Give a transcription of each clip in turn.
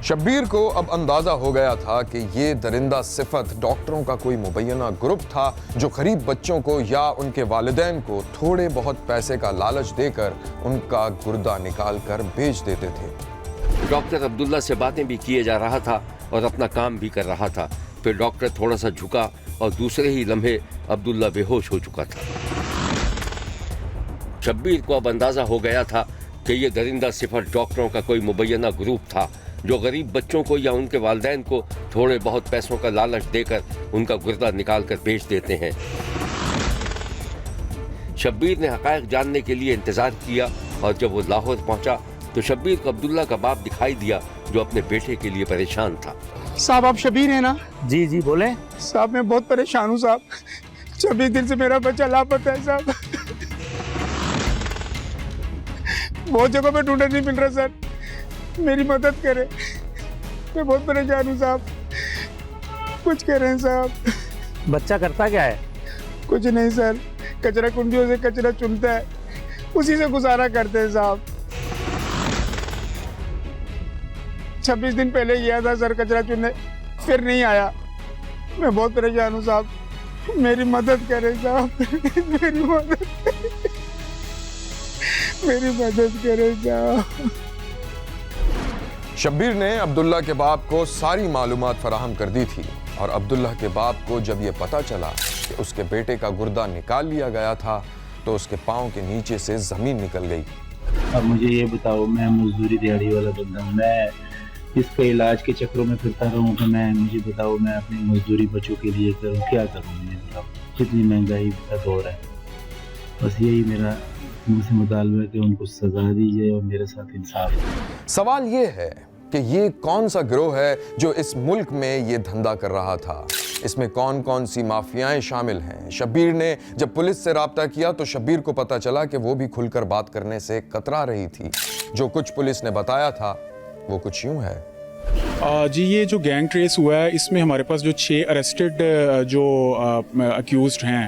شبیر کو اب اندازہ ہو گیا تھا کہ یہ درندہ صفت ڈاکٹروں کا کوئی مبینہ گروپ تھا جو غریب بچوں کو یا ان کے والدین کو تھوڑے بہت پیسے کا لالچ دے کر ان کا گردہ نکال کر بیچ دیتے تھے۔ ڈاکٹر عبداللہ سے باتیں بھی کیے جا رہا تھا اور اپنا کام بھی کر رہا تھا۔ پھر ڈاکٹر تھوڑا سا جھکا اور دوسرے ہی لمحے عبداللہ بے ہوش ہو چکا تھا۔ شبیر کو اب اندازہ ہو گیا تھا کہ یہ درندہ صفت ڈاکٹروں کا کوئی مبینہ گروپ تھا جو غریب بچوں کو یا ان کے والدین کو تھوڑے بہت پیسوں کا لالچ دے کر ان کا گردہ نکال کر بیچ دیتے ہیں۔ شبیر نے حقائق جاننے کے لیے انتظار کیا اور جب وہ لاہور پہنچا تو شبیر کو عبداللہ کا باپ دکھائی دیا جو اپنے بیٹے کے لیے پریشان تھا۔ صاحب آپ شبیر ہیں نا؟ جی جی بولیں۔ صاحب میں بہت پریشان ہوں صاحب، 26 دن سے میرا بچہ لاپتہ ہے صاحب، بہت جگہ پہ ڈھونڈا نہیں مل رہا سر، میری مدد کرے، میں بہت پریشان ہوں صاحب، کچھ کہہ رہے ہیں صاحب۔ بچہ کرتا کیا ہے؟ کچھ نہیں سر، کچرا کنڈیوں سے کچرا چنتا ہے، اسی سے گزارا کرتے ہیں صاحب۔ 26 دن پہلے گیا تھا سر کچرا چننے، پھر نہیں آیا، میں بہت پریشان ہوں صاحب، میری مدد کریں صاحب، میری مدد کریں صاحب۔ شبیر نے عبداللہ کے باپ کو ساری معلومات فراہم کر دی تھی اور عبداللہ کے باپ کو جب یہ پتا چلا کہ اس کے بیٹے کا گردہ نکال لیا گیا تھا تو اس کے پاؤں کے نیچے سے زمین نکل گئی۔ اب مجھے یہ بتاؤ، میں مزدوری دیہڑی والا بندہ ہوں، میں اس کے علاج کے چکروں میں پھرتا رہوں کہ مجھے بتاؤ میں اپنی مزدوری بچوں کے لیے کروں، کیا کروں؟ مجھے بتاؤ، کتنی مہنگائی کا دور ہے، بس یہی میرا ان سے مطالبہ ہے کہ ان کو سزا دی جائے اور میرے ساتھ انصاف۔ سوال یہ ہے کہ یہ کون سا گروہ ہے جو اس ملک میں یہ دھندا کر رہا تھا؟ اس میں کون کون سی مافیائیں شامل ہیں؟ شبیر نے جب پولیس سے رابطہ کیا تو شبیر کو پتا چلا کہ وہ بھی کھل کر بات کرنے سے کترا رہی تھی۔ جو کچھ پولیس نے بتایا تھا وہ کچھ یوں ہے۔ جی یہ جو گینگ ٹریس ہوا ہے اس میں ہمارے پاس جو 6 اریسٹڈ جو اکیوزڈ ہیں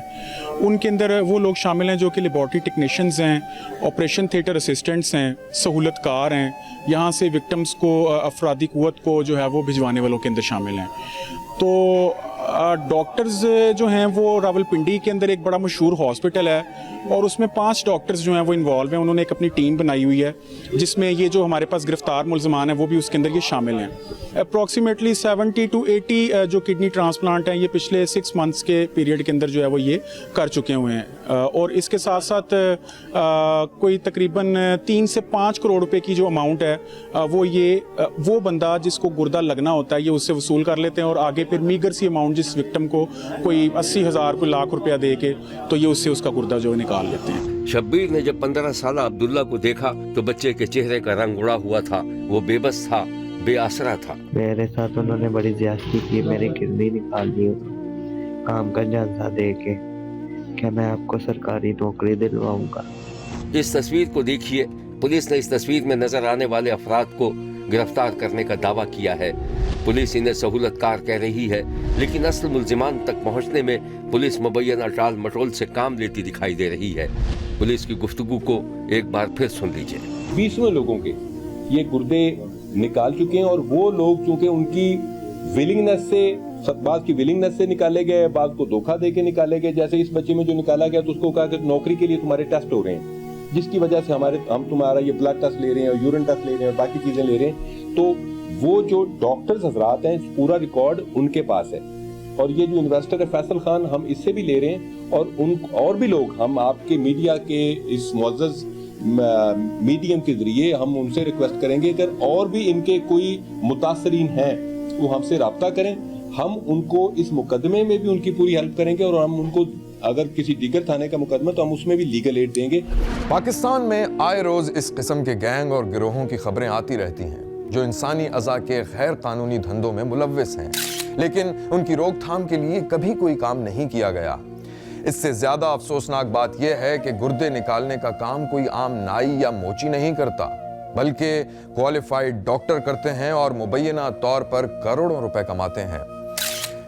ان کے اندر وہ لوگ شامل ہیں جو کہ لیبارٹری ٹیکنیشینز ہیں، آپریشن تھیٹر اسسٹنٹس ہیں، سہولت کار ہیں، یہاں سے وکٹمز کو افرادی قوت کو جو ہے وہ بھجوانے والوں کے اندر شامل ہیں۔ تو ڈاکٹرز جو ہیں وہ راولپنڈی کے اندر ایک بڑا مشہور ہاسپٹل ہے اور اس میں 5 ڈاکٹرز جو ہیں وہ انوالو ہیں، انہوں نے ایک اپنی ٹیم بنائی ہوئی ہے جس میں یہ جو ہمارے پاس گرفتار ملزمان ہیں وہ بھی اس کے اندر یہ شامل ہیں۔ اپروکسیمیٹلی 70 to 80 جو کڈنی ٹرانسپلانٹ ہیں یہ پچھلے 6 months کے پیریڈ کے اندر جو ہے وہ یہ کر چکے ہوئے ہیں، اور اس کے ساتھ ساتھ کوئی تقریباً 3 سے 5 کروڑ روپے کی جو اماؤنٹ ہے وہ بندہ جس کو گردہ لگنا ہوتا ہے یہ اس سے وصول کر لیتے ہیں اور آگے پھر میگر سی اماؤنٹ جس وکٹم کو کوئی 80,000 کوئی لاکھ روپیہ دے کے تو یہ اس سے اس کا گردہ جو نکال لیتے ہیں۔ شبیر نے جب 15 سالہ عبداللہ کو دیکھا تو بچے کے چہرے کا رنگ اڑا ہوا تھا، وہ بے بس تھا، بے آسرا تھا۔ میرے ساتھ انہوں نے بڑی زیادتی کی، میری کڈنی نکال دی کام کا جھانسا دے کے کہ میں آپ کو سرکاری نوکری دلواؤں گا۔ اس تصویر کو دیکھیے، پولیس نے اس تصویر میں نظر آنے والے افراد کو گرفتار کرنے کا دعویٰ کیا ہے۔ پولیس انہیں سہولت کار کہہ رہی ہے، لیکن اصل ملزمان تک پہنچنے میں پولیس مبینہ ٹال مٹول سے کام لیتی دکھائی دے رہی ہے۔ پولیس کی گفتگو کو ایک بار پھر سن لیجیے۔ 20 لوگوں کے یہ گردے نکال چکے ہیں اور وہ لوگ چونکہ ان کی ولنگنس سے، بعض کی ولنگنس سے نکالے گئے، بعض کو دھوکہ دے کے نکالے گئے۔ جیسے اس بچے میں جو نکالا گیا تو اس کو کہا کہ نوکری کے لیے تمہارے ٹیسٹ ہو رہے ہیں، جس کی وجہ سے ہم تمہارا یہ بلڈ ٹیسٹ لے رہے ہیں اور یورین ٹیسٹ لے رہے ہیں اور باقی چیزیں لے رہے ہیں۔ تو وہ جو ڈاکٹرز حضرات ہیں پورا ریکارڈ ان کے پاس ہے، اور یہ جو انویسٹر ہے فیصل خان، ہم اس سے بھی لے رہے ہیں اور بھی لوگ ہم آپ کے میڈیا کے اس معزز میڈیم کے ذریعے ہم ان سے ریکویسٹ کریں گے اگر اور بھی ان کے کوئی متاثرین ہیں وہ ہم سے رابطہ کریں، ہم ان کو اس مقدمے میں بھی ان کی پوری ہیلپ کریں گے اور ہم ان کو اگر کسی دیگر تھانے کا مقدمہ تو ہم اس میں بھی لیگل ایڈ دیں گے۔ پاکستان میں آئے روز اس قسم کے گینگ اور گروہوں کی خبریں آتی رہتی ہیں جو انسانی اعضاء کے غیر قانونی دھندوں میں ملوث ہیں، لیکن ان کی روک تھام کے لیے کبھی کوئی کام نہیں کیا گیا۔ اس سے زیادہ افسوسناک بات یہ ہے کہ گردے نکالنے کا کام کوئی عام نائی یا موچی نہیں کرتا، بلکہ کوالیفائڈ ڈاکٹر کرتے ہیں اور مبینہ طور پر کروڑوں روپے کماتے ہیں۔